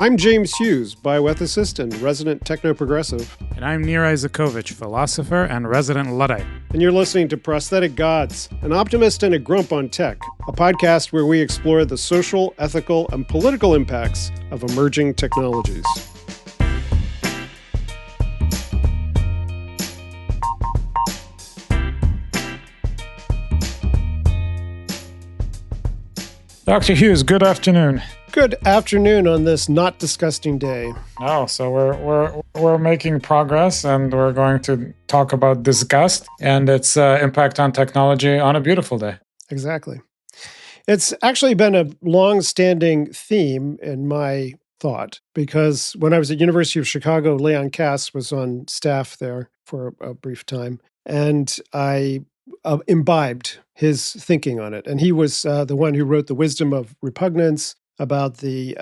I'm James Hughes, bioethicist and resident techno-progressive. And I'm Nir Eisikovits, philosopher and resident Luddite. And you're listening to Prosthetic Gods, an optimist and a grump on tech, a podcast where we explore the social, ethical, and political impacts of emerging technologies. Dr. Hughes, good afternoon. Good afternoon on this not disgusting day. Oh, so we're making progress, and we're going to talk about disgust and its impact on technology on a beautiful day. Exactly. It's actually been a long-standing theme in my thought, because when I was at University of Chicago, Leon Kass was on staff there for a brief time, and I imbibed his thinking on it. And he was the one who wrote The Wisdom of Repugnance, about the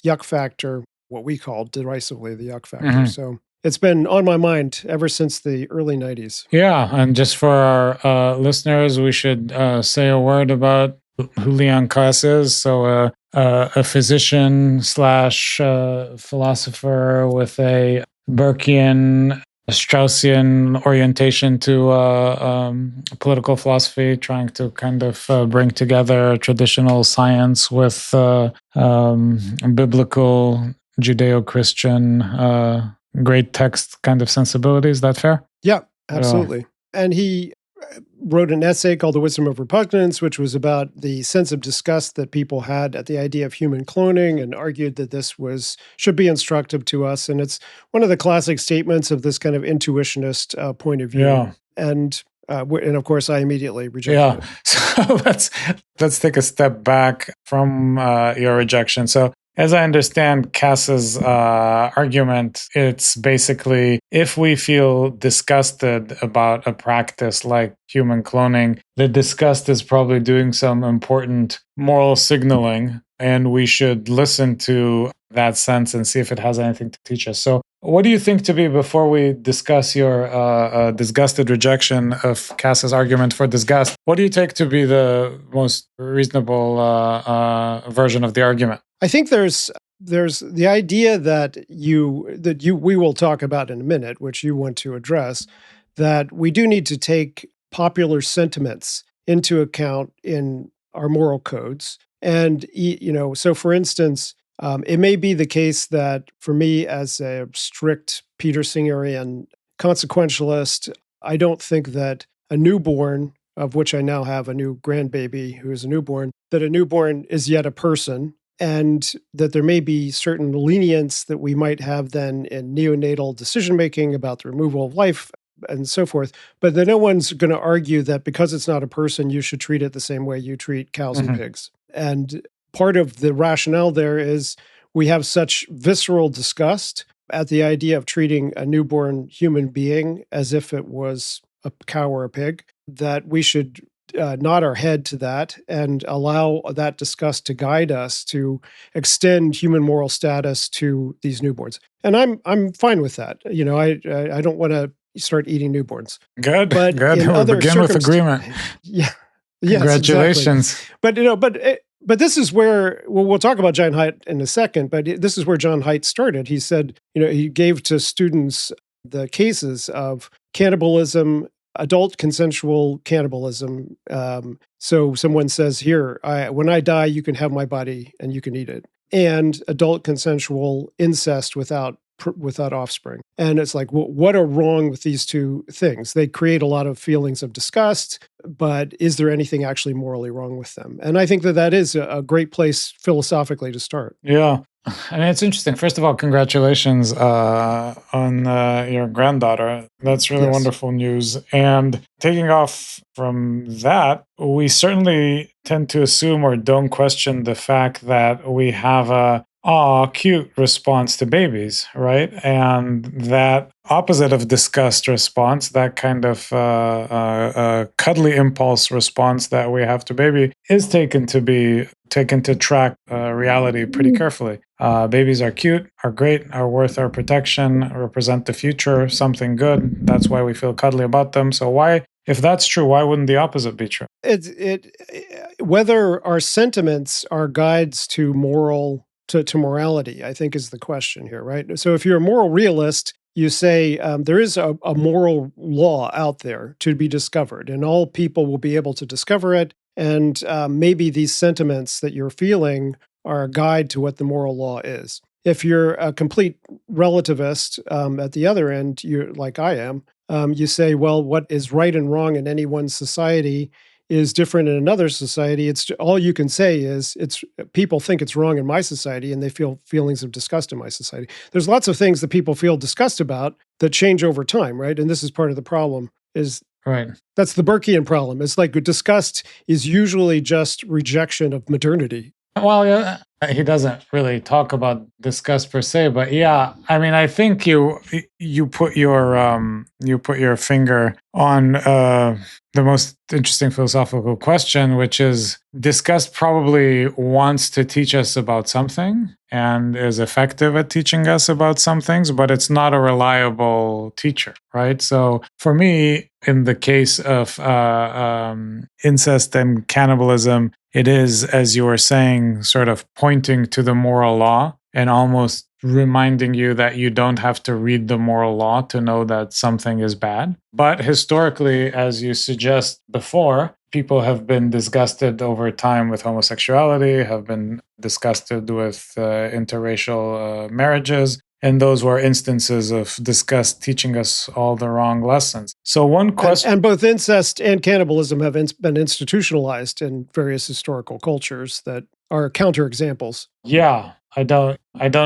yuck factor, what we call derisively the yuck factor. Mm-hmm. So it's been on my mind ever since the early 90s. Yeah, and just for our listeners, we should say a word about who Leon Kass is. So a physician slash philosopher with a Burkean, Straussian orientation to political philosophy, trying to kind of bring together traditional science with biblical, Judeo-Christian, great text kind of sensibility. Is that fair? Yeah, absolutely. And he wrote an essay called The Wisdom of Repugnance, which was about the sense of disgust that people had at the idea of human cloning, and argued that this should be instructive to us. And it's one of the classic statements of this kind of intuitionist point of view. Yeah. And of course, I immediately rejected it. So let's take a step back from your rejection. So as I understand Kass's argument, it's basically, if we feel disgusted about a practice like human cloning, the disgust is probably doing some important moral signaling, and we should listen to that sense and see if it has anything to teach us. So what do you think to be, before we discuss your disgusted rejection of Kass's argument for disgust, what do you take to be the most reasonable version of the argument? I think there's the idea that we will talk about in a minute, which you want to address, that we do need to take popular sentiments into account in our moral codes. And so for instance, it may be the case that for me, as a strict Peter Singerian consequentialist, I don't think that a newborn, of which I now have a new grandbaby who is a newborn, that a newborn is yet a person, and that there may be certain lenience that we might have then in neonatal decision-making about the removal of life and so forth. But that no one's going to argue that because it's not a person, you should treat it the same way you treat cows and pigs. And part of the rationale there is we have such visceral disgust at the idea of treating a newborn human being as if it was a cow or a pig, that we should nod our head to that and allow that disgust to guide us to extend human moral status to these newborns. And I'm fine with that. I don't want to start eating newborns. Good. We'll begin with agreement. Yeah. Yes, congratulations. Exactly. But this is where, we'll talk about John Haidt in a second, but this is where John Haidt started. He said, he gave to students the cases of cannibalism, adult consensual cannibalism. So someone says, here, when I die, you can have my body and you can eat it. And adult consensual incest without offspring. And it's like, well, what are wrong with these two things? They create a lot of feelings of disgust, but is there anything actually morally wrong with them? And I think that is a great place philosophically to start. Yeah. I mean, it's interesting. First of all, congratulations on your granddaughter. That's really wonderful news. And taking off from that, we certainly tend to assume or don't question the fact that we have a cute response to babies, right? And that opposite of disgust response, that kind of cuddly impulse response that we have to baby, is taken to track reality pretty carefully. Babies are cute, are great, are worth our protection, represent the future, something good. That's why we feel cuddly about them. So why, if that's true, why wouldn't the opposite be true? Whether our sentiments are guides to moral to morality, I think is the question here, right? So if you're a moral realist, you say there is a moral law out there to be discovered, and all people will be able to discover it. And maybe these sentiments that you're feeling are a guide to what the moral law is. If you're a complete relativist at the other end, you're like I am, you say, well, what is right and wrong in any one society is different in another society. It's all you can say is it's people think it's wrong in my society and they feel feelings of disgust in my society. There's lots of things that people feel disgust about that change over time, right? And this is part of the problem is right. That's the Burkean problem. It's like disgust is usually just rejection of modernity. Well, yeah, he doesn't really talk about disgust per se, but yeah, I mean, I think you put your finger on the most interesting philosophical question, which is disgust probably wants to teach us about something and is effective at teaching us about some things, but it's not a reliable teacher, right? So for me, in the case of incest and cannibalism, it is, as you were saying, sort of pointing to the moral law and almost reminding you that you don't have to read the moral law to know that something is bad. But historically, as you suggest before, people have been disgusted over time with homosexuality, have been disgusted with interracial marriages. And those were instances of disgust teaching us all the wrong lessons. So one question... And both incest and cannibalism have been institutionalized in various historical cultures that are counterexamples. Yeah, I don't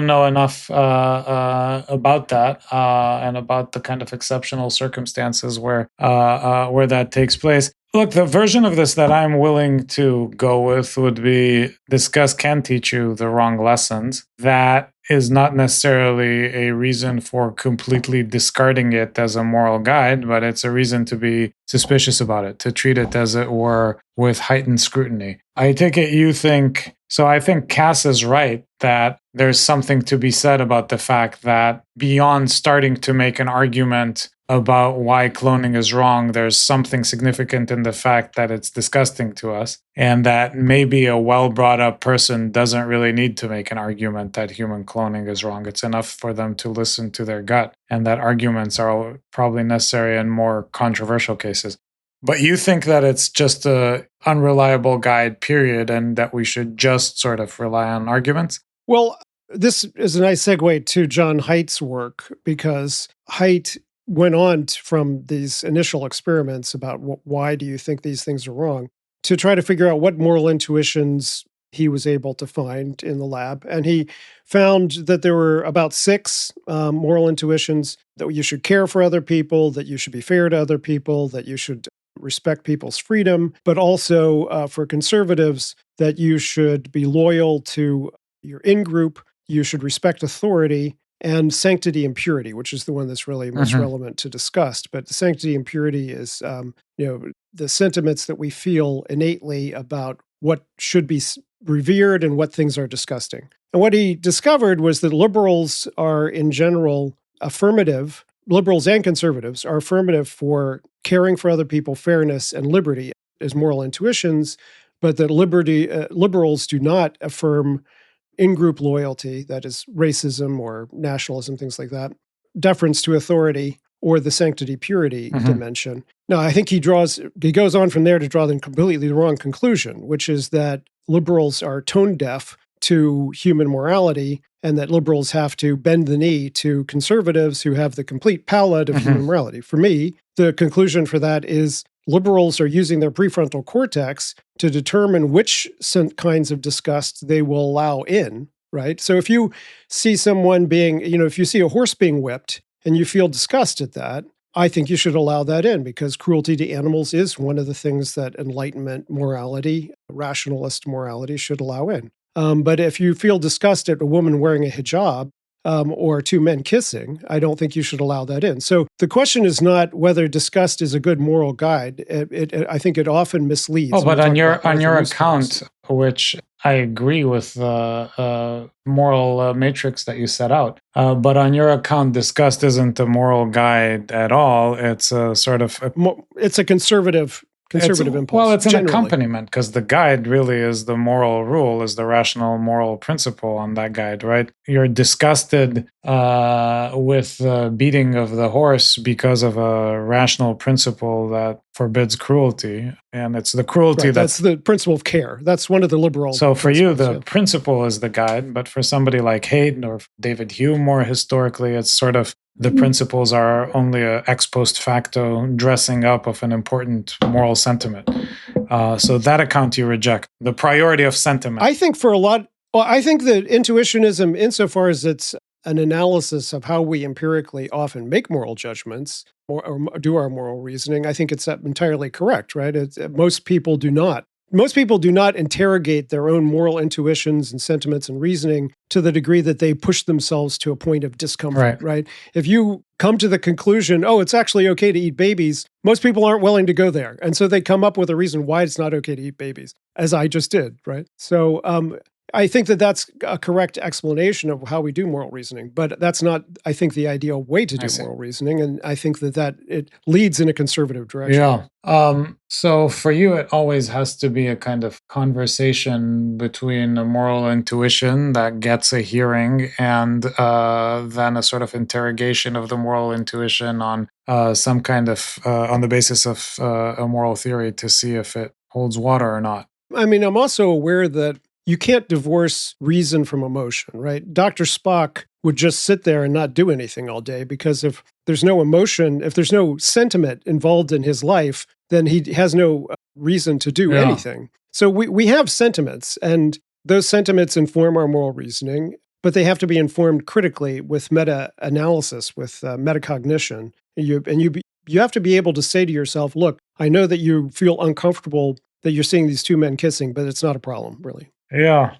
know enough about that and about the kind of exceptional circumstances where that takes place. Look, the version of this that I'm willing to go with would be disgust can teach you the wrong lessons. That is not necessarily a reason for completely discarding it as a moral guide, but it's a reason to be suspicious about it, to treat it, as it were, with heightened scrutiny. I take it you think... So I think Cass is right that there's something to be said about the fact that beyond starting to make an argument about why cloning is wrong, there's something significant in the fact that it's disgusting to us, and that maybe a well-brought-up person doesn't really need to make an argument that human cloning is wrong. It's enough for them to listen to their gut, and that arguments are probably necessary in more controversial cases. But you think that it's just a unreliable guide, period, and that we should just sort of rely on arguments? Well, this is a nice segue to John Haidt's work, because Haidt went on from these initial experiments about why do you think these things are wrong, to try to figure out what moral intuitions he was able to find in the lab. And he found that there were about 6 moral intuitions: that you should care for other people, that you should be fair to other people, that you should respect people's freedom, but also for conservatives, that you should be loyal to your in-group, you should respect authority, and sanctity and purity, which is the one that's really most relevant to disgust. But the sanctity and purity is, the sentiments that we feel innately about what should be revered and what things are disgusting. And what he discovered was that liberals are, in general, affirmative. Liberals and conservatives are affirmative for caring for other people, fairness, and liberty as moral intuitions, but that liberals do not affirm in-group loyalty, that is racism or nationalism, things like that, deference to authority, or the sanctity purity dimension. Now, I think he goes on from there to draw the completely wrong conclusion, which is that liberals are tone deaf to human morality, and that liberals have to bend the knee to conservatives who have the complete palette of human morality. For me, the conclusion for that is liberals are using their prefrontal cortex to determine which kinds of disgust they will allow in, right? So if you see someone being, if you see a horse being whipped and you feel disgust at that, I think you should allow that in, because cruelty to animals is one of the things that Enlightenment morality, rationalist morality, should allow in. But if you feel disgust at a woman wearing a hijab or 2 men kissing, I don't think you should allow that in. So the question is not whether disgust is a good moral guide. I think it often misleads. Oh, but on your account, which I agree with the moral matrix that you set out, but on your account, disgust isn't a moral guide at all. It's a sort of... It's a conservative conservative impulse. Well, it's an generally. accompaniment, because the guide really is the moral rule, is the rational moral principle on that guide, right? You're disgusted with the beating of the horse because of a rational principle that forbids cruelty. And it's the cruelty Right, that's the principle of care. That's one of the liberal. So for you, the principle is the guide, but for somebody like Hayden or David Hume, more historically, it's sort of the principles are only a ex post facto dressing up of an important moral sentiment. So that account you reject, the priority of sentiment. I think I think that intuitionism, insofar as it's an analysis of how we empirically often make moral judgments or do our moral reasoning, I think it's entirely correct, right? Most people do not. Most people do not interrogate their own moral intuitions and sentiments and reasoning to the degree that they push themselves to a point of discomfort, right? If you come to the conclusion, oh, it's actually okay to eat babies, most people aren't willing to go there. And so they come up with a reason why it's not okay to eat babies, as I just did, right? So I think that that's a correct explanation of how we do moral reasoning, but that's not, I think, the ideal way to do moral reasoning. And I think that it leads in a conservative direction. Yeah. So for you, it always has to be a kind of conversation between a moral intuition that gets a hearing and then a sort of interrogation of the moral intuition on some kind of, on the basis of a moral theory to see if it holds water or not. I mean, I'm also aware that you can't divorce reason from emotion, right? Dr. Spock would just sit there and not do anything all day, because if there's no emotion, if there's no sentiment involved in his life, then he has no reason to do anything. So we have sentiments, and those sentiments inform our moral reasoning, but they have to be informed critically with meta-analysis, with metacognition. You have to be able to say to yourself, look, I know that you feel uncomfortable that you're seeing these two men kissing, but it's not a problem, really. Yeah.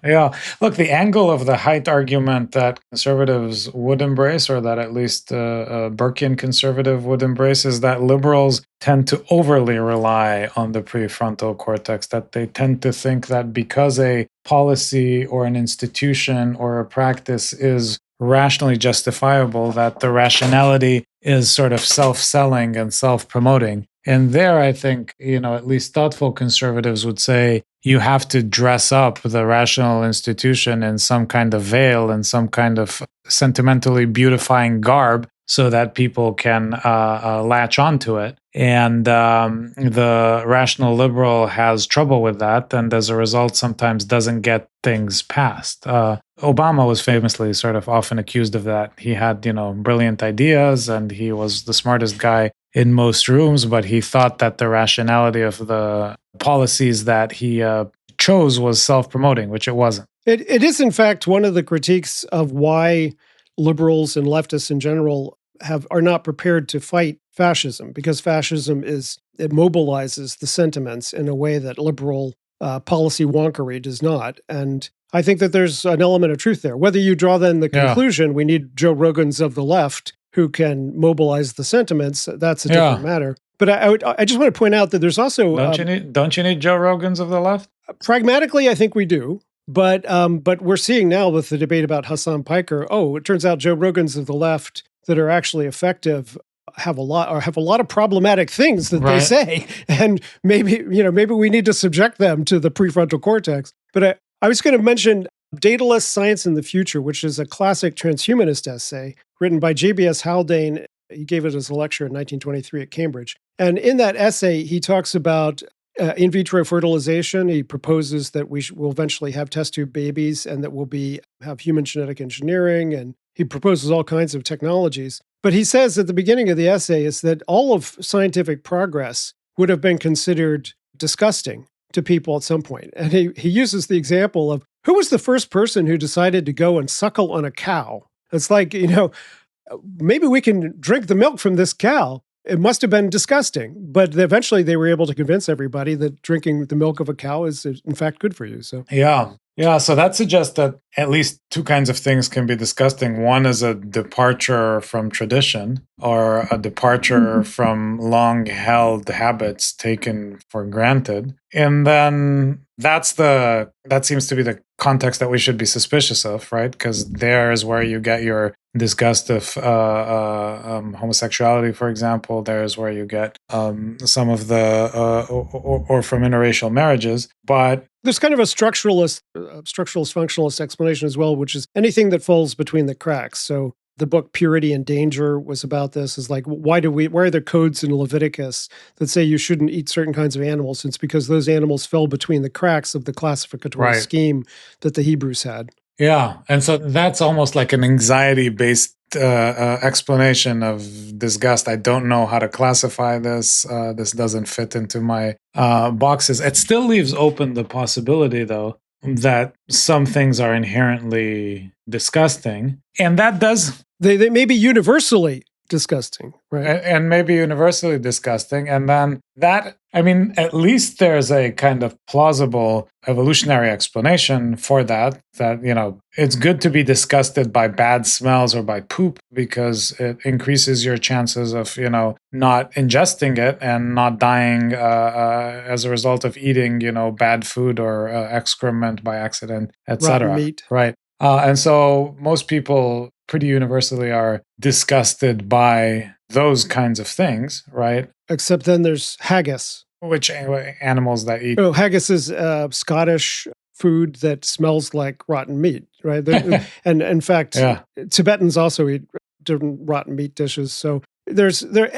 Look, the angle of the height argument that conservatives would embrace, or that at least a Burkean conservative would embrace, is that liberals tend to overly rely on the prefrontal cortex, that they tend to think that because a policy or an institution or a practice is rationally justifiable, that the rationality is sort of self-selling and self-promoting. And there, I think, at least thoughtful conservatives would say you have to dress up the rational institution in some kind of veil and some kind of sentimentally beautifying garb so that people can latch onto it. And the rational liberal has trouble with that, and as a result, sometimes doesn't get things passed. Obama was famously sort of often accused of that. He had, brilliant ideas, and he was the smartest guy in most rooms, but he thought that the rationality of the policies that he chose was self-promoting, which it wasn't. It is, in fact, one of the critiques of why liberals and leftists in general are not prepared to fight fascism, because fascism it mobilizes the sentiments in a way that liberal policy wonkery does not. And I think that there's an element of truth there. Whether you draw then the conclusion, we need Joe Rogans of the left who can mobilize the sentiments, that's a different matter. But I just want to point out that there's also... Don't you need Joe Rogans of the left? Pragmatically, I think we do. But we're seeing now with the debate about Hassan Piker, it turns out Joe Rogans of the left that are actually effective have a lot of problematic things that they say, and maybe we need to subject them to the prefrontal cortex. But I was going to mention Dataless Science in the Future, which is a classic transhumanist essay written by J.B.S. Haldane. He gave it as a lecture in 1923 at Cambridge. And in that essay, he talks about in vitro fertilization. He proposes that we will eventually have test tube babies, and that we'll have human genetic engineering, and he proposes all kinds of technologies. But he says at the beginning of the essay is that all of scientific progress would have been considered disgusting to people at some point. And he uses the example of who was the first person who decided to go and suckle on a cow? It's like, maybe we can drink the milk from this cow. It must have been disgusting. But eventually they were able to convince everybody that drinking the milk of a cow is in fact good for you. So Yeah, so that suggests that at least two kinds of things can be disgusting. One is a departure from tradition or a departure from long held habits taken for granted. And then that seems to be the context that we should be suspicious of, right? Because there is where you get your disgust of homosexuality, for example. There's where you get some of the or from interracial marriages. But there's kind of a structuralist functionalist explanation as well, which is anything that falls between the cracks. So the book Purity and Danger was about this. Is like, why are there codes in Leviticus that say you shouldn't eat certain kinds of animals? It's because those animals fell between the cracks of the classificatory scheme that the Hebrews had. Yeah. And so that's almost like an anxiety-based explanation of disgust. I don't know how to classify this. This doesn't fit into my boxes. It still leaves open the possibility, though, that some things are inherently disgusting. And that does... They may be universally disgusting, right? And maybe universally disgusting. And then that, I mean, at least there's a kind of plausible evolutionary explanation for that, you know, it's good to be disgusted by bad smells or by poop because it increases your chances of, you know, not ingesting it and not dying as a result of eating, you know, bad food or excrement by accident, etc. Rotten meat. Right. And so most people pretty universally are disgusted by those kinds of things, right? Except then there's haggis. Which animals that eat? Oh, haggis is Scottish food that smells like rotten meat, right? And in fact, Tibetans also eat different rotten meat dishes. So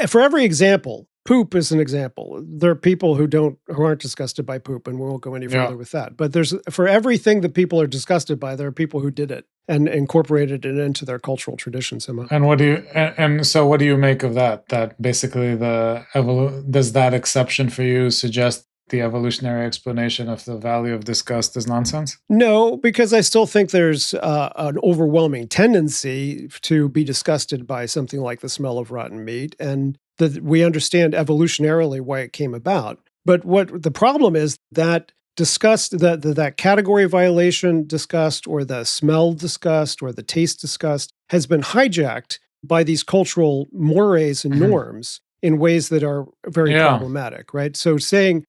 for every example, poop is an example. There are people who aren't disgusted by poop, and we won't go any further with that. But for everything that people are disgusted by, there are people who did it and incorporated it into their cultural tradition somehow. And so what do you make of that? That basically does that exception for you suggest the evolutionary explanation of the value of disgust is nonsense? No, because I still think there's an overwhelming tendency to be disgusted by something like the smell of rotten meat, and that we understand evolutionarily why it came about. But what the problem is that disgust, that category violation disgust, or the smell disgust, or the taste disgust, has been hijacked by these cultural mores and norms in ways that are very problematic, right? So saying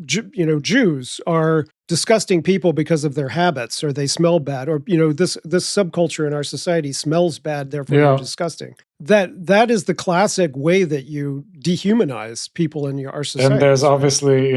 Jews are disgusting people because of their habits, or they smell bad, or this subculture in our society smells bad, therefore they're disgusting. That is the classic way that you dehumanize people in our society. And there's obviously,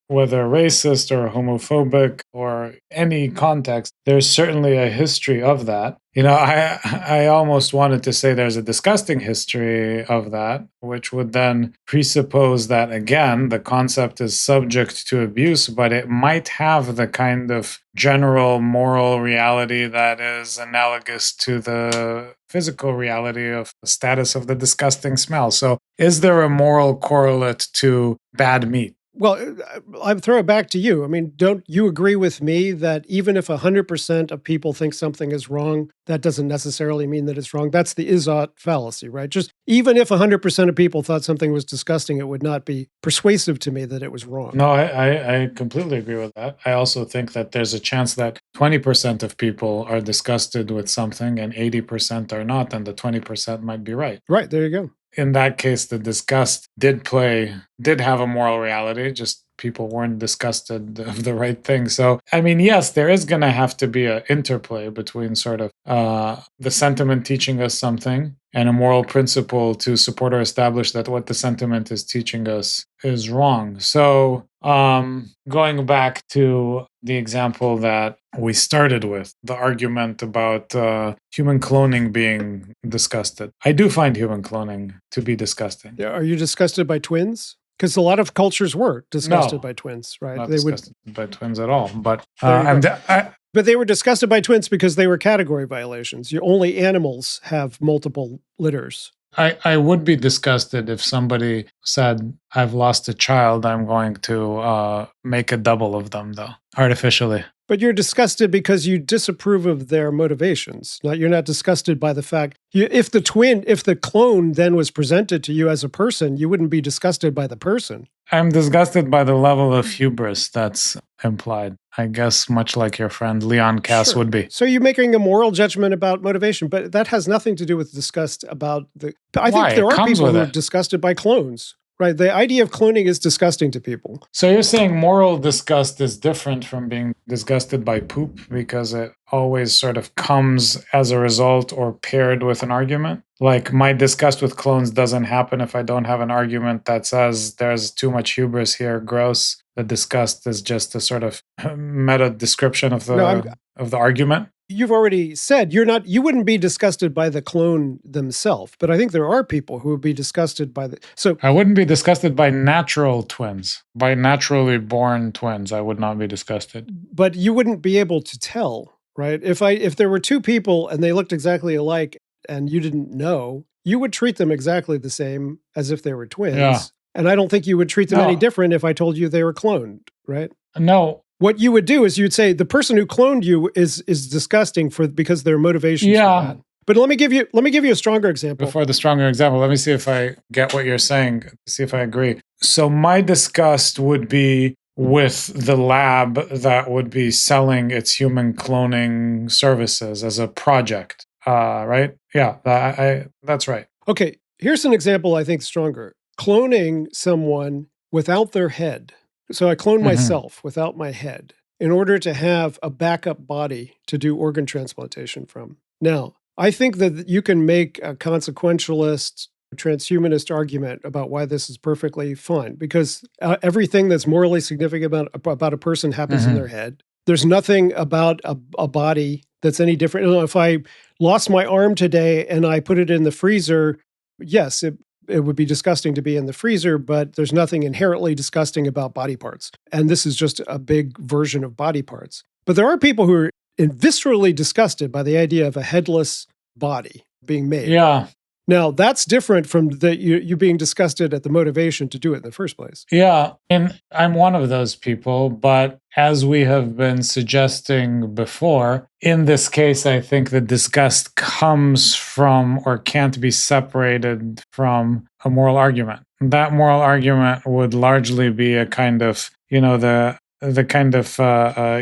whether racist or homophobic or any context, there's certainly a history of that. I almost wanted to say there's a disgusting history of that, which would then presuppose that, again, the concept is subject to abuse, but it might have the kind of general moral reality that is analogous to the physical reality of the status of the disgusting smell. So is there a moral correlate to bad meat? Well, I'll throw it back to you. I mean, don't you agree with me that even if 100% of people think something is wrong, that doesn't necessarily mean that it's wrong? That's the is-ought fallacy, right? Just even if 100% of people thought something was disgusting, it would not be persuasive to me that it was wrong. No, I completely agree with that. I also think that there's a chance that 20% of people are disgusted with something and 80% are not, and the 20% might be right. Right, there you go. In that case, the disgust did have a moral reality, just people weren't disgusted of the right thing. So, I mean, yes, there is going to have to be an interplay between sort of the sentiment teaching us something and a moral principle to support or establish that what the sentiment is teaching us is wrong. So, going back to the example that we started with, the argument about human cloning being disgusted. I do find human cloning to be disgusting. Yeah, are you disgusted by twins? Because a lot of cultures were disgusted by twins, right? Not disgusted by twins at all. But but they were disgusted by twins because they were category violations. Only animals have multiple litters. I would be disgusted if somebody said, I've lost a child, I'm going to make a double of them, though, artificially. But you're disgusted because you disapprove of their motivations. You're not disgusted by the fact if the clone then was presented to you as a person, you wouldn't be disgusted by the person. I'm disgusted by the level of hubris that's implied. I guess much like your friend Leon Cass would be. So you're making a moral judgment about motivation, but that has nothing to do with disgust about the. I think there are people who are disgusted by clones. Right. The idea of cloning is disgusting to people. So you're saying moral disgust is different from being disgusted by poop because it always sort of comes as a result or paired with an argument? Like my disgust with clones doesn't happen if I don't have an argument that says there's too much hubris here, gross. The disgust is just a sort of meta description of the argument. You've already said you wouldn't be disgusted by the clone themselves, but I think there are people who would be disgusted by so I wouldn't be disgusted by natural twins. By naturally born twins, I would not be disgusted. But you wouldn't be able to tell, right? If there were two people and they looked exactly alike and you didn't know, you would treat them exactly the same as if they were twins. Yeah. And I don't think you would treat them any different if I told you they were cloned, right? No. What you would do is you'd say the person who cloned you is disgusting because their motivations are bad. But let me give you a stronger example. Before the stronger example, let me see if I get what you're saying, see if I agree. So my disgust would be with the lab that would be selling its human cloning services as a project, right? Yeah, that's right. Okay, here's an example I think stronger. Cloning someone without their head. So I clone myself without my head in order to have a backup body to do organ transplantation from. Now, I think that you can make a consequentialist, transhumanist argument about why this is perfectly fine, because everything that's morally significant about a person happens in their head. There's nothing about a body that's any different. If I lost my arm today and I put it in the freezer, yes, it would be disgusting to be in the freezer, but there's nothing inherently disgusting about body parts. And this is just a big version of body parts. But there are people who are viscerally disgusted by the idea of a headless body being made. Yeah. Now, that's different from you being disgusted at the motivation to do it in the first place. Yeah, and I'm one of those people, but as we have been suggesting before, in this case, I think the disgust comes from or can't be separated from a moral argument. That moral argument would largely be a kind of, the kind of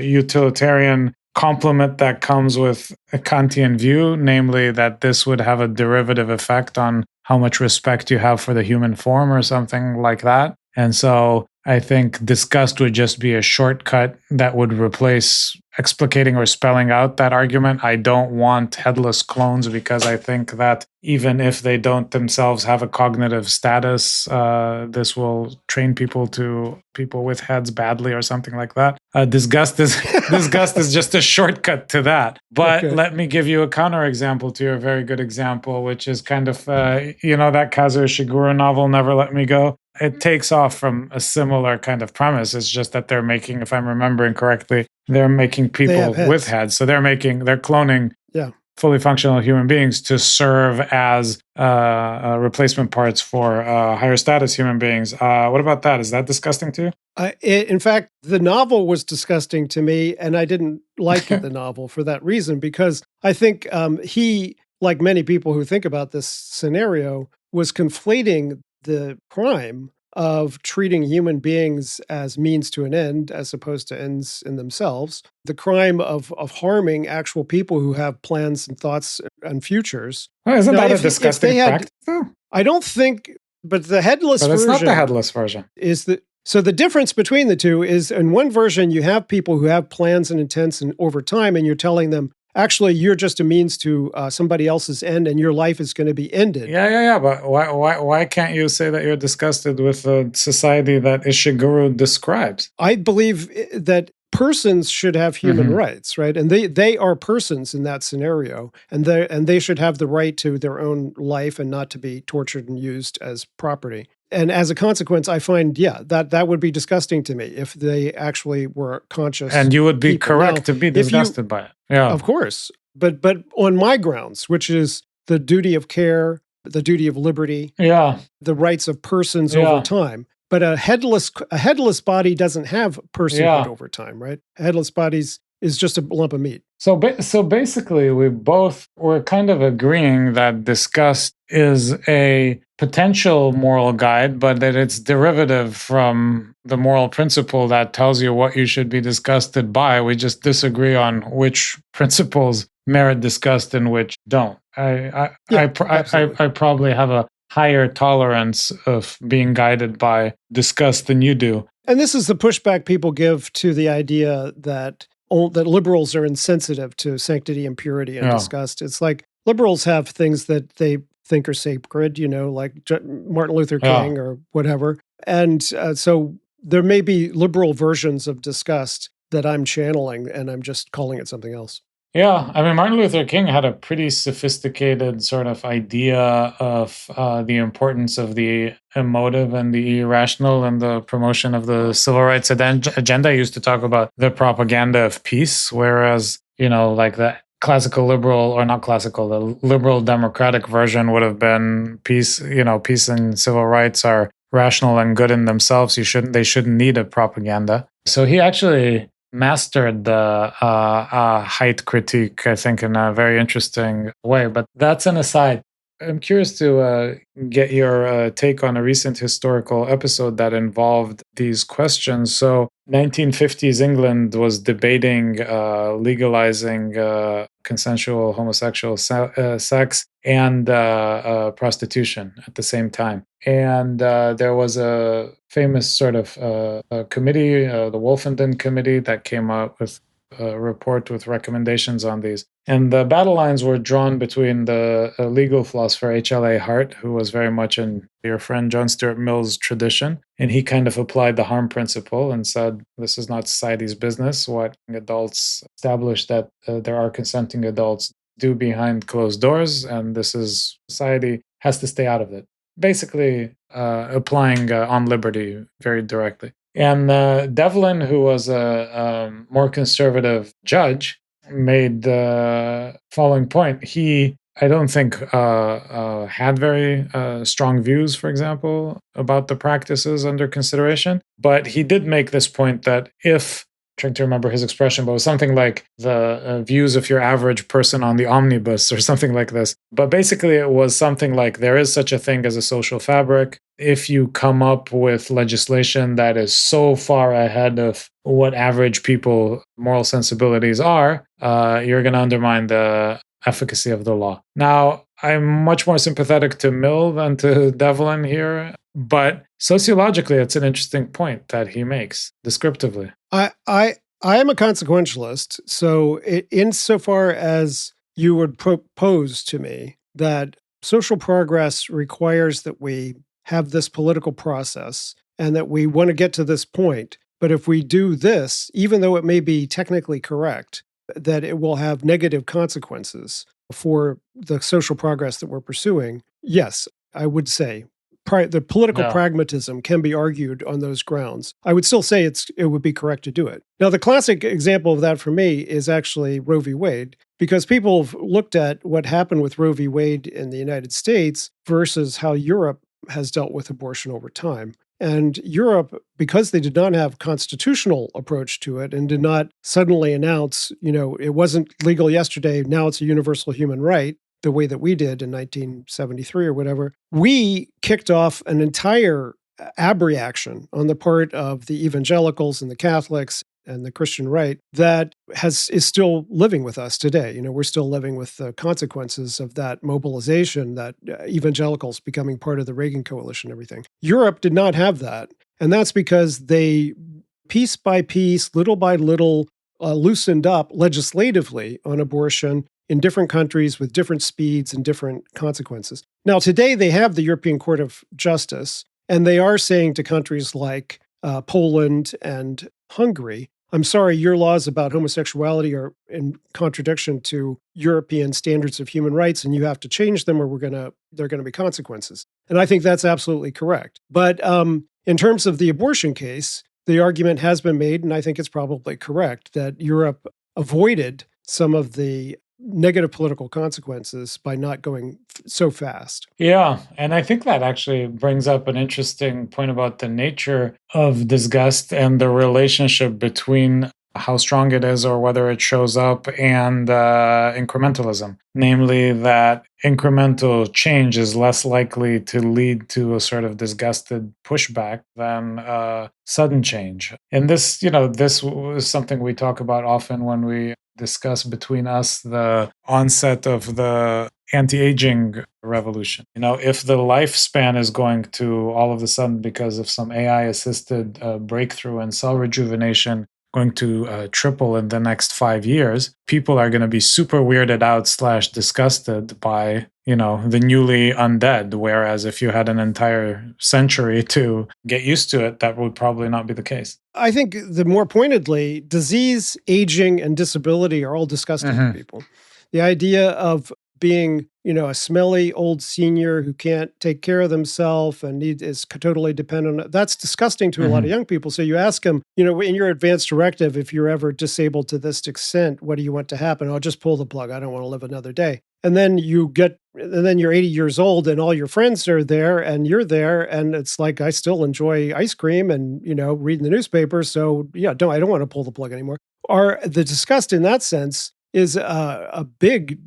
utilitarian complement that comes with a Kantian view, namely that this would have a derivative effect on how much respect you have for the human form or something like that. And so I think disgust would just be a shortcut that would replace explicating or spelling out that argument. I don't want headless clones because I think that even if they don't themselves have a cognitive status, this will train people with heads badly or something like that. Disgust is just a shortcut to that. But let me give you a counterexample to your very good example, which is kind of, that Kazuo Ishiguro novel, Never Let Me Go. It takes off from a similar kind of premise. It's just that they're making, if I'm remembering correctly, they're making people with heads. So they're cloning fully functional human beings to serve as replacement parts for higher status human beings. What about that? Is that disgusting to you? In fact, the novel was disgusting to me, and I didn't like the novel for that reason, because I think he, like many people who think about this scenario, was conflating the crime of treating human beings as means to an end as opposed to ends in themselves, the crime of harming actual people who have plans and thoughts and futures. Well, isn't that a disgusting practice? I don't think, but the headless version... But it's not the headless version. So the difference between the two is in one version, you have people who have plans and intents and over time, and you're telling them, actually, you're just a means to somebody else's end, and your life is going to be ended. Yeah. But why can't you say that you're disgusted with the society that Ishiguro describes? I believe that persons should have human rights, right? And they are persons in that scenario, and they should have the right to their own life and not to be tortured and used as property. And as a consequence, I find, that would be disgusting to me if they actually were conscious. And you would be correct to be disgusted by it. Yeah, of course. But on my grounds, which is the duty of care, the duty of liberty, the rights of persons over time, but a headless body doesn't have personhood Yeah. over time, right? A headless bodies is just a lump of meat. So basically, we're kind of agreeing that disgust is a potential moral guide, but that it's derivative from the moral principle that tells you what you should be disgusted by. We just disagree on which principles merit disgust and which don't. I probably have a higher tolerance of being guided by disgust than you do. And this is the pushback people give to the idea that liberals are insensitive to sanctity and purity and disgust. It's like liberals have things that they think are sacred, like Martin Luther King or whatever. And so there may be liberal versions of disgust that I'm channeling, and I'm just calling it something else. Yeah, I mean, Martin Luther King had a pretty sophisticated sort of idea of the importance of the emotive and the irrational and the promotion of the civil rights agenda. He used to talk about the propaganda of peace, whereas, like the classical liberal, or not classical, the liberal democratic version would have been peace, peace and civil rights are rational and good in themselves. They shouldn't need a propaganda. So he actually mastered the height critique, I think, in a very interesting way. But that's an aside. I'm curious to get your take on a recent historical episode that involved these questions. So, 1950s England was debating legalizing consensual homosexual sex and prostitution at the same time. And there was a famous sort of committee, the Wolfenden Committee, that came out with a report with recommendations on these. And the battle lines were drawn between the legal philosopher H.L.A. Hart, who was very much in your friend John Stuart Mill's tradition, and he kind of applied the harm principle and said, this is not society's business. What adults establish that there are consenting adults do behind closed doors, and this is society has to stay out of it. Basically, applying on liberty very directly. And Devlin, who was a more conservative judge, made the following point. He, I don't think, had very strong views, for example, about the practices under consideration. But he did make this point that if, trying to remember his expression, but it was something like the views of your average person on the omnibus or something like this. But basically, it was something like there is such a thing as a social fabric. If you come up with legislation that is so far ahead of what average people moral sensibilities are, you're going to undermine the efficacy of the law. Now, I'm much more sympathetic to Mill than to Devlin here, but sociologically, it's an interesting point that he makes descriptively. I am a consequentialist, so insofar as you would propose to me that social progress requires that we have this political process and that we want to get to this point, but if we do this, even though it may be technically correct, that it will have negative consequences for the social progress that we're pursuing, yes, I would say the political pragmatism can be argued on those grounds. I would still say it would be correct to do it. Now, the classic example of that for me is actually Roe v. Wade, because people have looked at what happened with Roe v. Wade in the United States versus how Europe has dealt with abortion over time. And Europe, because they did not have a constitutional approach to it and did not suddenly announce, it wasn't legal yesterday, now it's a universal human right, the way that we did in 1973 or whatever, we kicked off an entire abreaction on the part of the evangelicals and the Catholics and the Christian right that is still living with us today. We're still living with the consequences of that mobilization, that evangelicals becoming part of the Reagan coalition and everything. Europe did not have that. And that's because they, piece by piece, little by little, loosened up legislatively on abortion in different countries with different speeds and different consequences. Now, today they have the European Court of Justice, and they are saying to countries like Poland and Hungary, I'm sorry, your laws about homosexuality are in contradiction to European standards of human rights, and you have to change them, or there are going to be consequences. And I think that's absolutely correct. But in terms of the abortion case, the argument has been made, and I think it's probably correct, that Europe avoided some of the negative political consequences by not going so fast. Yeah, and I think that actually brings up an interesting point about the nature of disgust and the relationship between how strong it is or whether it shows up and incrementalism. Namely, that incremental change is less likely to lead to a sort of disgusted pushback than sudden change. And this, this is something we talk about often when we discuss between us the onset of the anti-aging revolution. If the lifespan is going to all of a sudden, because of some AI assisted breakthrough in cell rejuvenation, going to triple in the next 5 years, people are going to be super weirded out / disgusted by, the newly undead. Whereas if you had an entire century to get used to it, that would probably not be the case. I think the more pointedly, disease, aging, and disability are all disgusting to people. The idea of being, a smelly old senior who can't take care of themselves and is totally dependent, that's disgusting to a lot of young people. So you ask them, in your advance directive, if you're ever disabled to this extent, what do you want to happen? I'll just pull the plug. I don't want to live another day. And then you're 80 years old and all your friends are there and you're there. And it's like, I still enjoy ice cream and, reading the newspaper. So yeah, I don't want to pull the plug anymore. Or the disgust in that sense is a big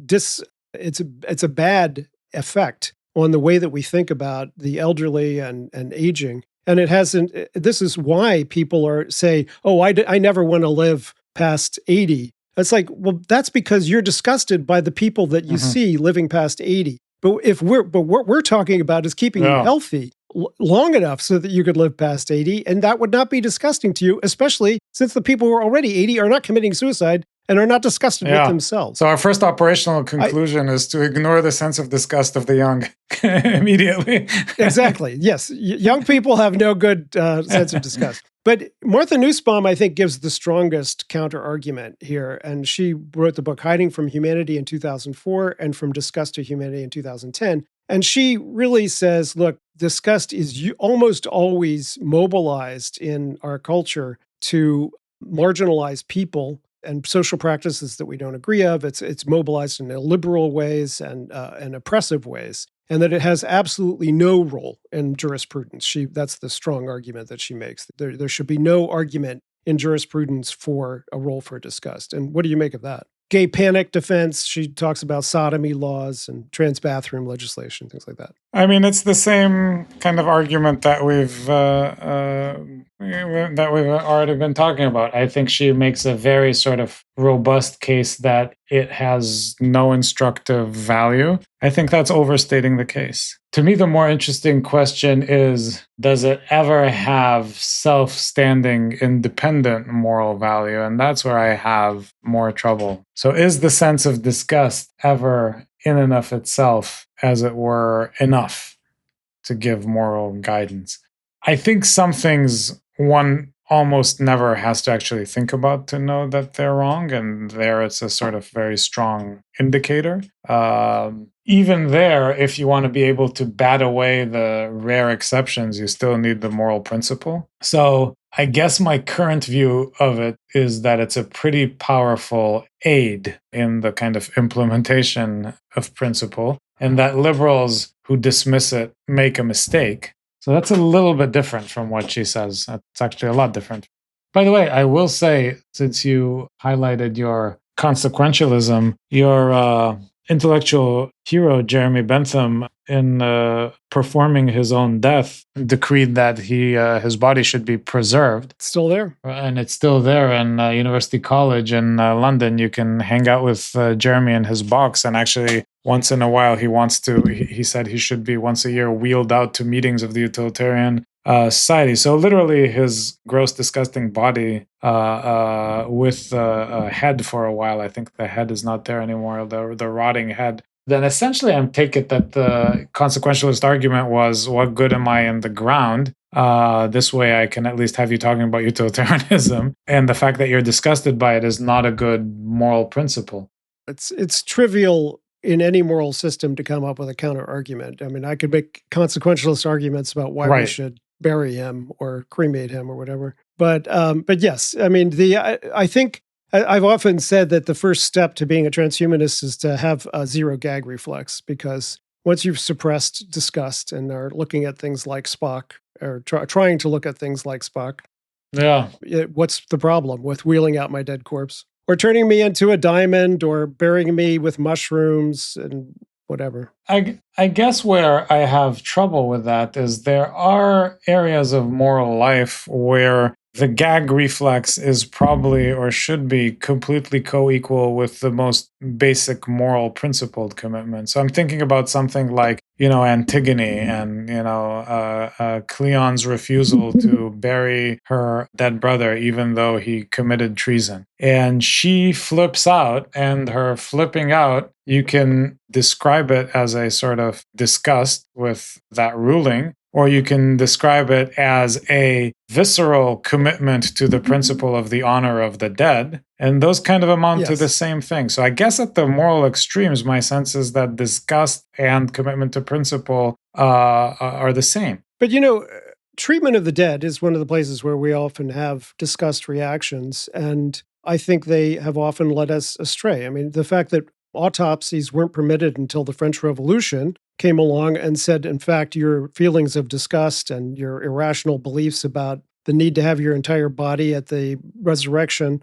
it's a bad effect on the way that we think about the elderly and aging. And it hasn't, this is why people say, oh, I never want to live past 80. It's like, well, that's because you're disgusted by the people that you see living past 80. But what we're talking about is keeping you healthy long enough so that you could live past 80. And that would not be disgusting to you, especially since the people who are already 80 are not committing suicide and are not disgusted with themselves. So our first operational conclusion is to ignore the sense of disgust of the young immediately. Exactly. Yes. Young people have no good sense of disgust. But Martha Nussbaum, I think, gives the strongest counter-argument here. And she wrote the book Hiding from Humanity in 2004 and From Disgust to Humanity in 2010. And she really says, look, disgust is almost always mobilized in our culture to marginalize people and social practices that we don't agree of. It's mobilized in illiberal ways and oppressive ways, and that it has absolutely no role in jurisprudence. That's the strong argument that she makes. There should be no argument in jurisprudence for a role for disgust. And what do you make of that? Gay panic defense, she talks about sodomy laws and trans bathroom legislation, things like that. I mean, it's the same kind of argument that we've already been talking about. I think she makes a very sort of robust case that it has no instructive value. I think that's overstating the case. To me, the more interesting question is, does it ever have self-standing, independent moral value? And that's where I have more trouble. So is the sense of disgust ever in and of itself, as it were, enough to give moral guidance? I think some things one almost never has to actually think about to know that they're wrong, and there it's a sort of very strong indicator. Even there, if you want to be able to bat away the rare exceptions, you still need the moral principle. So I guess my current view of it is that it's a pretty powerful aid in the kind of implementation of principle, and that liberals who dismiss it make a mistake. So that's a little bit different from what she says. It's actually a lot different. By the way, I will say, since you highlighted your consequentialism, your intellectual hero, Jeremy Bentham, in performing his own death, decreed that his body should be preserved. It's still there. And it's still there in University College in London. You can hang out with Jeremy in his box, and actually once in a while he said he should be once a year wheeled out to meetings of the Utilitarian Society. So literally his gross, disgusting body with a head for a while. I think the head is not there anymore, the rotting head. Then essentially I'm take it that the consequentialist argument was, what good am I in the ground? This way I can at least have you talking about utilitarianism. And the fact that you're disgusted by it is not a good moral principle. It's trivial in any moral system to come up with a counter argument. I mean, I could make consequentialist arguments about why we should bury him or cremate him or whatever. But yes, I mean, I think I've often said that the first step to being a transhumanist is to have a zero gag reflex, because once you've suppressed disgust and are looking at things like Spock, or trying to look at things like Spock, Yeah. What's the problem with wheeling out my dead corpse? Or turning me into a diamond, or burying me with mushrooms and whatever. I guess where I have trouble with that is there are areas of moral life where the gag reflex is probably or should be completely co-equal with the most basic moral principled commitment. So I'm thinking about something like, Antigone and, Cleon's refusal to bury her dead brother, even though he committed treason. And she flips out, and her flipping out, you can describe it as a sort of disgust with that ruling, or you can describe it as a visceral commitment to the principle of the honor of the dead. And those kind of amount to the same thing. So I guess at the moral extremes, my sense is that disgust and commitment to principle are the same. But treatment of the dead is one of the places where we often have disgust reactions. And I think they have often led us astray. I mean, the fact that autopsies weren't permitted until the French Revolution came along and said, in fact, your feelings of disgust and your irrational beliefs about the need to have your entire body at the resurrection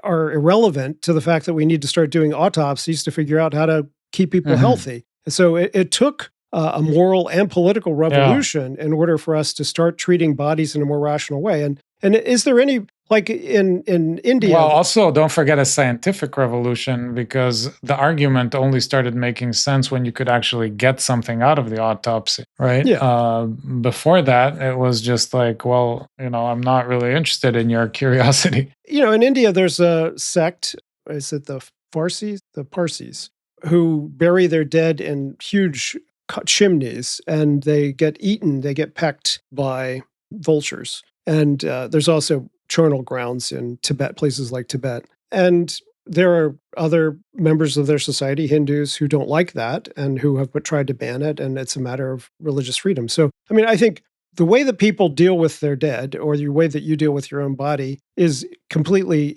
are irrelevant to the fact that we need to start doing autopsies to figure out how to keep people healthy. And so it took a moral and political revolution in order for us to start treating bodies in a more rational way. And is there any, like in India? Well, also don't forget a scientific revolution, because the argument only started making sense when you could actually get something out of the autopsy, right? Yeah. Before that, it was just like, well, I'm not really interested in your curiosity. In India, there's a sect, is it the Parsis? The Parsis, who bury their dead in huge chimneys, and they get eaten, they get pecked by vultures. And there's also charnel grounds in Tibet, places like Tibet. And there are other members of their society, Hindus, who don't like that and who have tried to ban it. And it's a matter of religious freedom. So, I mean, I think the way that people deal with their dead, or the way that you deal with your own body, is completely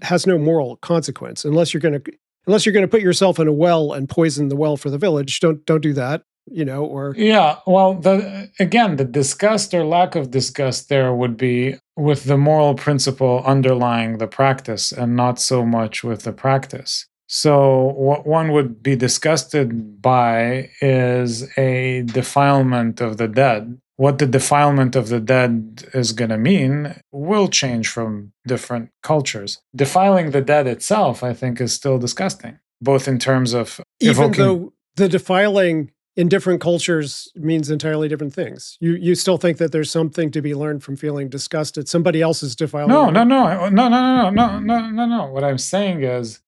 has no moral consequence. Unless you're going to put yourself in a well and poison the well for the village, don't do that. Or well, the disgust or lack of disgust there would be with the moral principle underlying the practice, and not so much with the practice. So what one would be disgusted by is a defilement of the dead. What the defilement of the dead is going to mean will change from different cultures. Defiling the dead itself, I think, is still disgusting, both in terms of even though the defiling in different cultures means entirely different things. You still think that there's something to be learned from feeling disgust at somebody else's defiling? No. What I'm saying is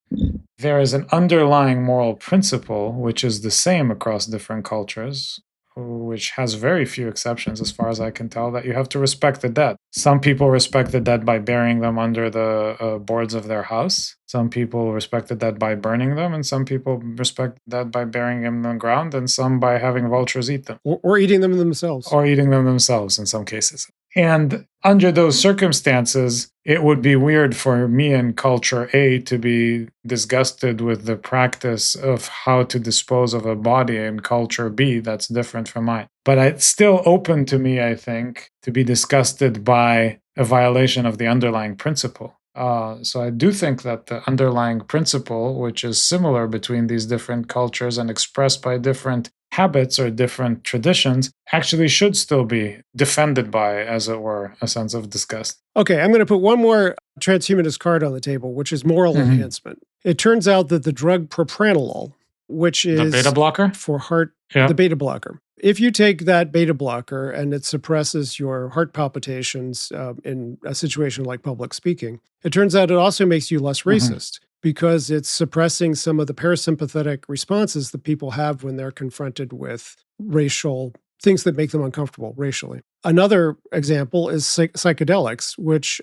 there is an underlying moral principle which is the same across different cultures, which has very few exceptions as far as I can tell, that you have to respect the dead. Some people respect the dead by burying them under the boards of their house. Some people respect the dead by burning them, and some people respect the dead by burying them in the ground, and some by having vultures eat them. Or eating them themselves. Or eating them themselves in some cases. And under those circumstances, it would be weird for me in culture A to be disgusted with the practice of how to dispose of a body in culture B that's different from mine. But it's still open to me, I think, to be disgusted by a violation of the underlying principle. So I do think that the underlying principle, which is similar between these different cultures and expressed by different habits or different traditions, actually should still be defended by, as it were, a sense of disgust. Okay, I'm going to put one more transhumanist card on the table, which is moral enhancement. It turns out that the drug propranolol, which is the beta blocker for heart, the beta blocker. If you take that beta blocker and it suppresses your heart palpitations in a situation like public speaking, it turns out it also makes you less racist, because it's suppressing some of the parasympathetic responses that people have when they're confronted with racial things that make them uncomfortable racially. Another example is psychedelics, which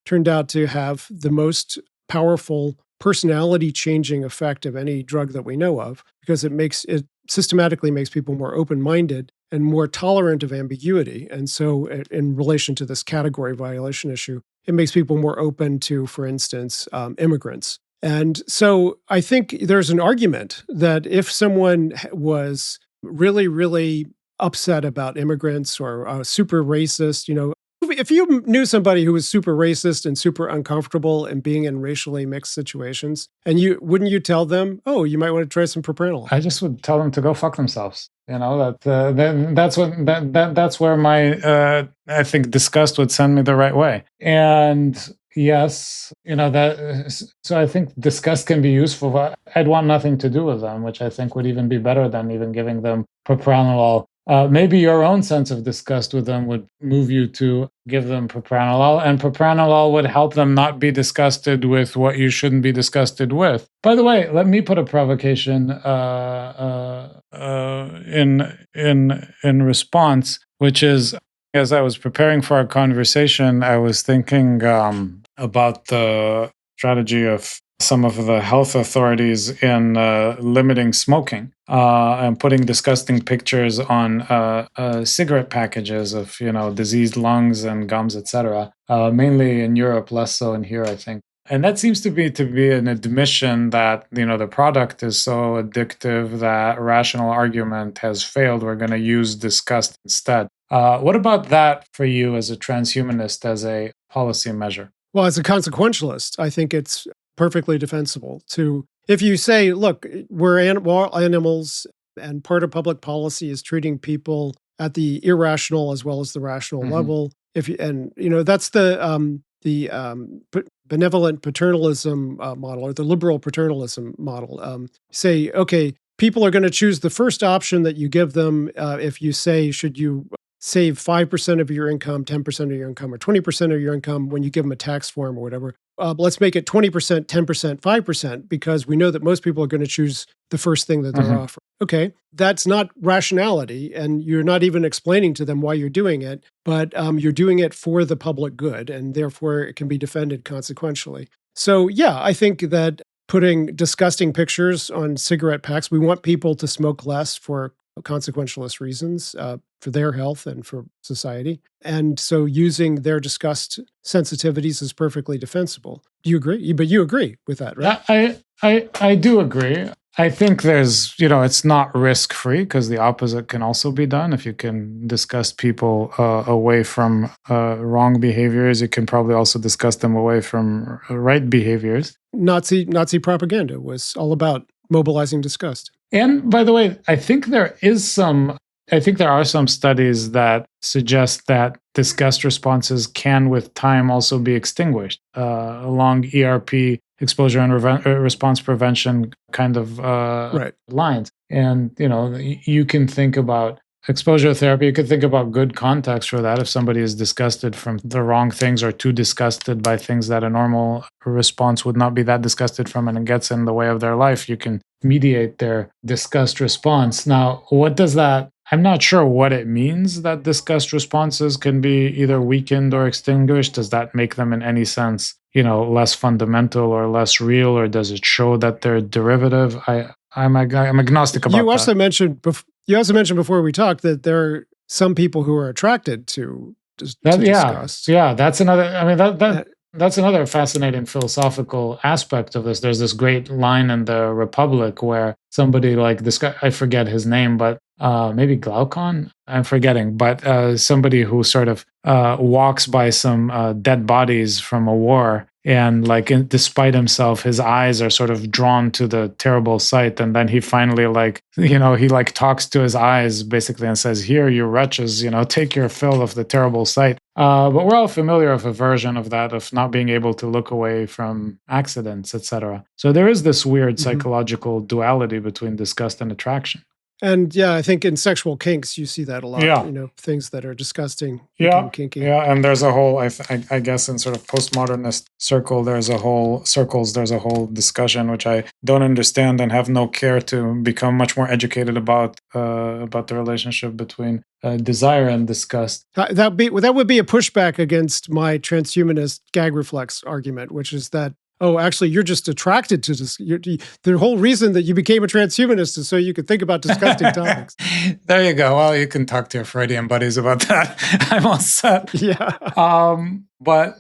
turned out to have the most powerful personality-changing effect of any drug that we know of, because it systematically makes people more open-minded and more tolerant of ambiguity. And so in relation to this category violation issue, it makes people more open to, for instance, immigrants. And so I think there's an argument that if someone was really, really upset about immigrants or super racist, if you knew somebody who was super racist and super uncomfortable in being in racially mixed situations, and wouldn't you tell them, oh, you might want to try some propranolol? I just would tell them to go fuck themselves. That's where my I think disgust would send me the right way. And yes, so I think disgust can be useful. But I'd want nothing to do with them, which I think would even be better than even giving them propranolol. Maybe your own sense of disgust with them would move you to give them propranolol, and propranolol would help them not be disgusted with what you shouldn't be disgusted with. By the way, let me put a provocation in response, which is, as I was preparing for our conversation, I was thinking about the strategy of some of the health authorities in limiting smoking and putting disgusting pictures on cigarette packages of diseased lungs and gums, etc. Mainly in Europe, less so in here, I think. And that seems to be an admission that the product is so addictive that rational argument has failed. We're going to use disgust instead. What about that for you as a transhumanist, as a policy measure? Well, as a consequentialist, I think it's perfectly defensible if you say, look, we're all animals, and part of public policy is treating people at the irrational as well as the rational level. That's the benevolent paternalism model, or the liberal paternalism model. Say, okay, people are going to choose the first option that you give them. If you say, should you save 5% of your income, 10% of your income, or 20% of your income when you give them a tax form or whatever, let's make it 20%, 10%, 5%, because we know that most people are going to choose the first thing that they're offered. Okay, that's not rationality, and you're not even explaining to them why you're doing it, but you're doing it for the public good, and therefore it can be defended consequentially. So yeah, I think that putting disgusting pictures on cigarette packs, we want people to smoke less for consequentialist reasons, for their health and for society. And so using their disgust sensitivities is perfectly defensible. Do you agree? But you agree with that, right? I do agree. I think there's, it's not risk-free, because the opposite can also be done. If you can disgust people away from wrong behaviors, you can probably also disgust them away from right behaviors. Nazi propaganda was all about mobilizing disgust. And by the way, I think there are some studies that suggest that disgust responses can, with time, also be extinguished along ERP, exposure and response prevention kind of lines. And, you can think about exposure therapy. You could think about good context for that. If somebody is disgusted from the wrong things, or too disgusted by things that a normal response would not be that disgusted from, and it gets in the way of their life, you can mediate their disgust response. Now, what does that? I'm not sure what it means that disgust responses can be either weakened or extinguished. Does that make them in any sense, less fundamental or less real, or does it show that they're derivative? I'm agnostic about that. You also mentioned before we talked that there are some people who are attracted to disgust. Yeah, that's another. I mean, that's another fascinating philosophical aspect of this. There's this great line in the Republic where somebody like this guy, I forget his name, but maybe Glaucon, I'm forgetting, but somebody who sort of walks by some dead bodies from a war, and despite himself, his eyes are sort of drawn to the terrible sight, and then he finally he talks to his eyes basically and says, "Here, you wretches, take your fill of the terrible sight." But we're all familiar with a version of that, of not being able to look away from accidents, etc. So there is this weird psychological duality between disgust and attraction. And yeah, I think in sexual kinks, you see that a lot, things that are disgusting become kinky. Yeah, and there's a whole, I guess in sort of postmodernist there's a whole discussion, which I don't understand and have no care to become much more educated about the relationship between desire and disgust. That would be a pushback against my transhumanist gag reflex argument, which is that oh, actually, you're just attracted to this. The whole reason that you became a transhumanist is so you could think about disgusting topics. There you go. Well, you can talk to your Freudian buddies about that. I'm all set. Yeah. But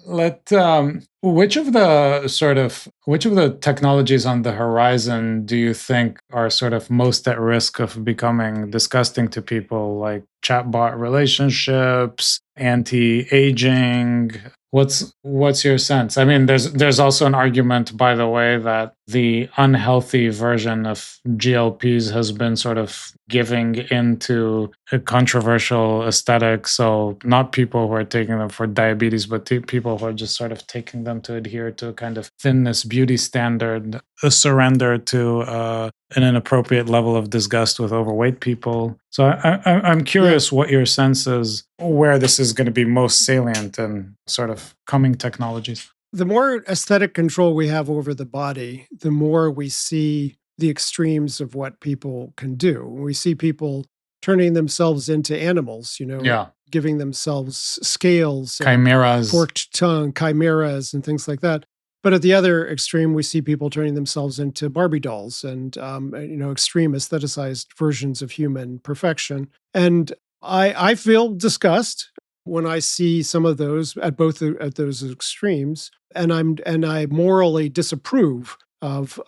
which of the technologies on the horizon do you think are sort of most at risk of becoming disgusting to people, like chatbot relationships, anti-aging? What's your sense? I mean, there's also an argument, by the way, that the unhealthy version of GLPs has been sort of giving into a controversial aesthetic. So not people who are taking them for diabetes, but people who are just sort of taking them to adhere to a kind of thinness beauty standard, a surrender to an inappropriate level of disgust with overweight people. So I'm curious what your sense is, where this is going to be most salient in sort of coming technologies. The more aesthetic control we have over the body, the more we see the extremes of what people can do. We see people turning themselves into animals, giving themselves scales, chimeras, forked tongue, chimeras, and things like that. But at the other extreme, we see people turning themselves into Barbie dolls and extreme aestheticized versions of human perfection. And I feel disgust when I see some of those at those extremes, and I morally disapprove of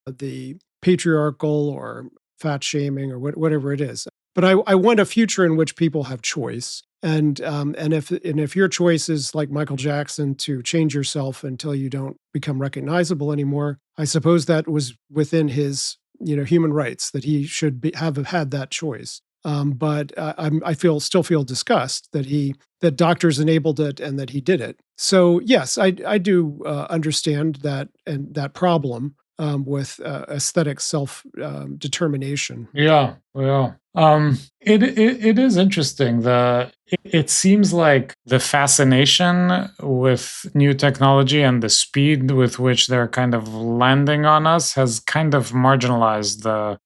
the patriarchal or fat shaming or whatever it is. But I want a future in which people have choice. And if your choice is like Michael Jackson to change yourself until you don't become recognizable anymore, I suppose that was within his human rights that he should have had that choice. But I still feel disgust that doctors enabled it and that he did it. So yes, I do understand that problem with aesthetic self determination. Yeah. It is interesting. It seems like the fascination with new technology and the speed with which they're kind of landing on us has kind of marginalized the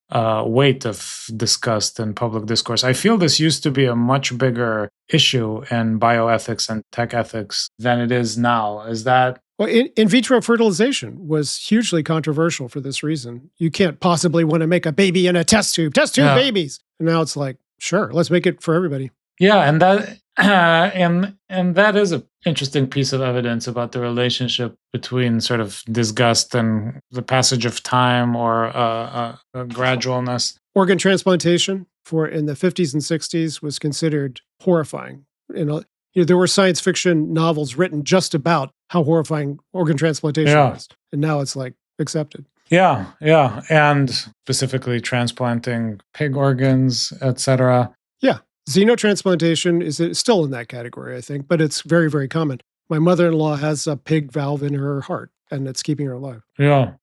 weight of disgust in public discourse. I feel this used to be a much bigger issue in bioethics and tech ethics than it is now. Is that? Well, in vitro fertilization was hugely controversial for this reason. You can't possibly want to make a baby in a test tube. Test tube babies. And now it's like, sure, let's make it for everybody. Yeah, and that and that is an interesting piece of evidence about the relationship between sort of disgust and the passage of time or gradualness. Organ transplantation in the 50s and 60s was considered horrifying. There were science fiction novels written just about how horrifying organ transplantation was. And now it's like accepted. Yeah. And specifically transplanting pig organs, etc. Yeah. Xenotransplantation is still in that category, I think, but it's very, very common. My mother-in-law has a pig valve in her heart, and it's keeping her alive. Yeah.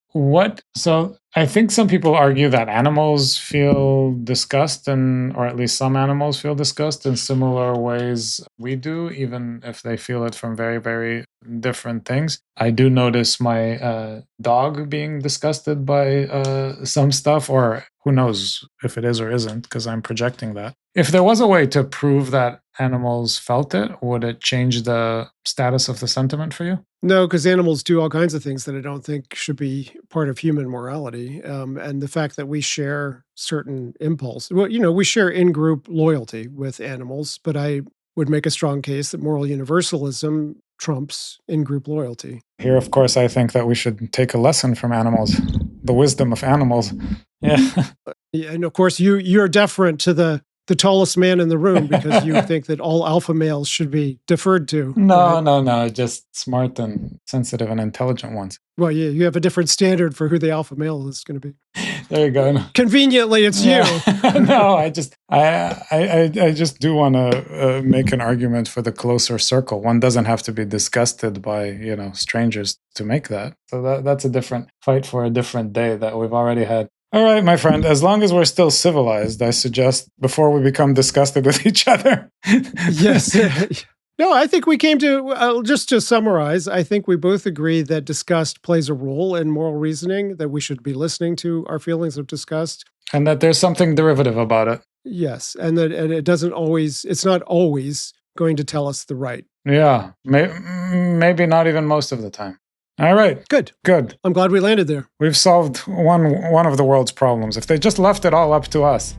So I think some people argue that animals feel disgust, or at least some animals feel disgust in similar ways we do, even if they feel it from very, very different things. I do notice my dog being disgusted by some stuff, or who knows if it is or isn't, because I'm projecting that. If there was a way to prove that animals felt it, would it change the status of the sentiment for you? No, because animals do all kinds of things that I don't think should be part of human morality. And the fact that we share certain impulse, we share in-group loyalty with animals, but I would make a strong case that moral universalism trumps in-group loyalty. Here, of course, I think that we should take a lesson from animals, the wisdom of animals. Yeah. And of course, you're deferent to the tallest man in the room because you think that all alpha males should be deferred to. No, just smart and sensitive and intelligent ones. Well, yeah, you have a different standard for who the alpha male is going to be. There you go. Conveniently, it's you. No, I just do want to make an argument for the closer circle. One doesn't have to be disgusted by strangers to make that. So that's a different fight for a different day that we've already had. All right, my friend, as long as we're still civilized, I suggest before we become disgusted with each other. Yes. No, I think we came to, just to summarize, I think we both agree that disgust plays a role in moral reasoning, that we should be listening to our feelings of disgust. And that there's something derivative about it. Yes, and that it's not always going to tell us the right. Yeah, maybe not even most of the time. All right. Good. Good. I'm glad we landed there. We've solved one of the world's problems. If they just left it all up to us.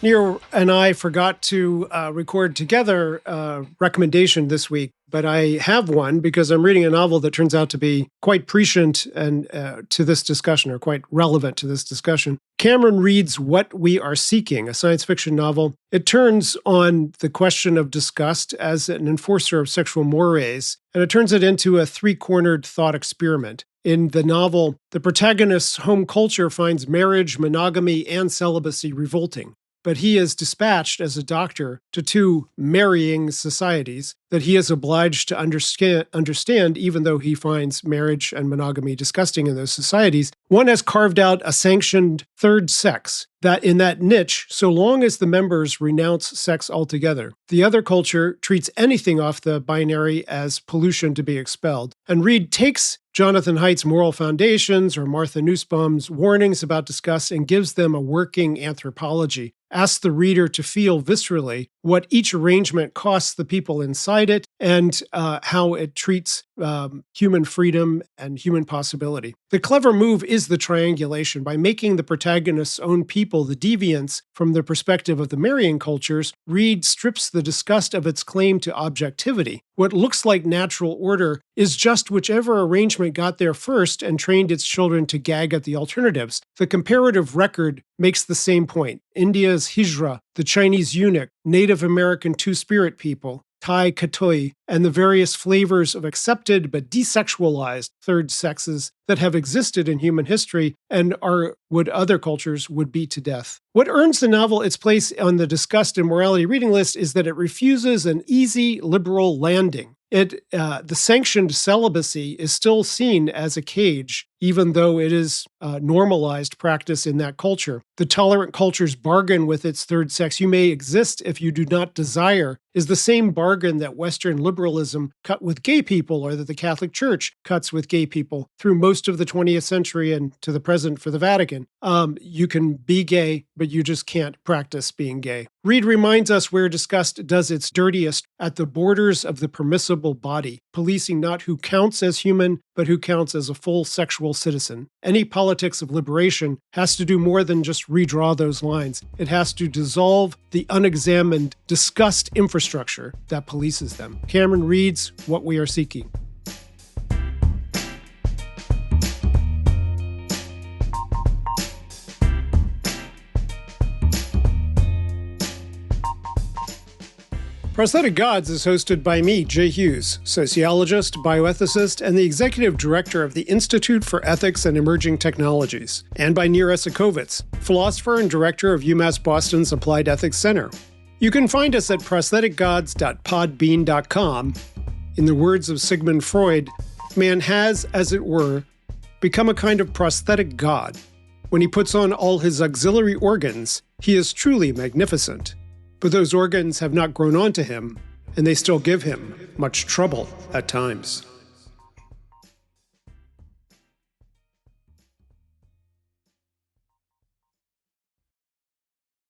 Nir and I forgot to record together a recommendation this week, but I have one because I'm reading a novel that turns out to be quite prescient and to this discussion, or quite relevant to this discussion. Cameron Reed's What We Are Seeking, a science fiction novel. It turns on the question of disgust as an enforcer of sexual mores, and it turns it into a three-cornered thought experiment. In the novel, the protagonist's home culture finds marriage, monogamy, and celibacy revolting. But he is dispatched as a doctor to two marrying societies that he is obliged to understand, even though he finds marriage and monogamy disgusting in those societies. One has carved out a sanctioned third sex, that in that niche, so long as the members renounce sex altogether. The other culture treats anything off the binary as pollution to be expelled. And Reed takes Jonathan Haidt's moral foundations or Martha Nussbaum's warnings about disgust and gives them a working anthropology. Asks the reader to feel viscerally what each arrangement costs the people inside it and how it treats human freedom and human possibility. The clever move is the triangulation. By making the protagonist's own people the deviants from the perspective of the marrying cultures, Reed strips the disgust of its claim to objectivity. What looks like natural order is just whichever arrangement got there first and trained its children to gag at the alternatives. The comparative record makes the same point. India's Hijra, the Chinese eunuch, Native American two-spirit people, Thai Katoi, and the various flavors of accepted but desexualized third sexes that have existed in human history and are what other cultures would beat to death. What earns the novel its place on the Disgust and Morality reading list is that it refuses an easy liberal landing. The sanctioned celibacy is still seen as a cage, even though it is normalized practice in that culture. The tolerant culture's bargain with its third sex, you may exist if you do not desire, is the same bargain that Western liberalism cut with gay people, or that the Catholic Church cuts with gay people through most of the 20th century and to the present for the Vatican. You can be gay, but you just can't practice being gay. Reed reminds us where disgust does its dirtiest at the borders of the permissible body, policing not who counts as human, but who counts as a full sexual citizen. Any politics of liberation has to do more than just redraw those lines. It has to dissolve the unexamined disgust infrastructure that polices them. Cameron Reed's What We Are Seeking. Prosthetic Gods is hosted by me, J. Hughes, sociologist, bioethicist, and the executive director of the Institute for Ethics and Emerging Technologies, and by Nir Eisikovits, philosopher and director of UMass Boston's Applied Ethics Center. You can find us at prostheticgods.podbean.com. In the words of Sigmund Freud, man has, as it were, become a kind of prosthetic god. When he puts on all his auxiliary organs, he is truly magnificent. But those organs have not grown onto him, and they still give him much trouble at times.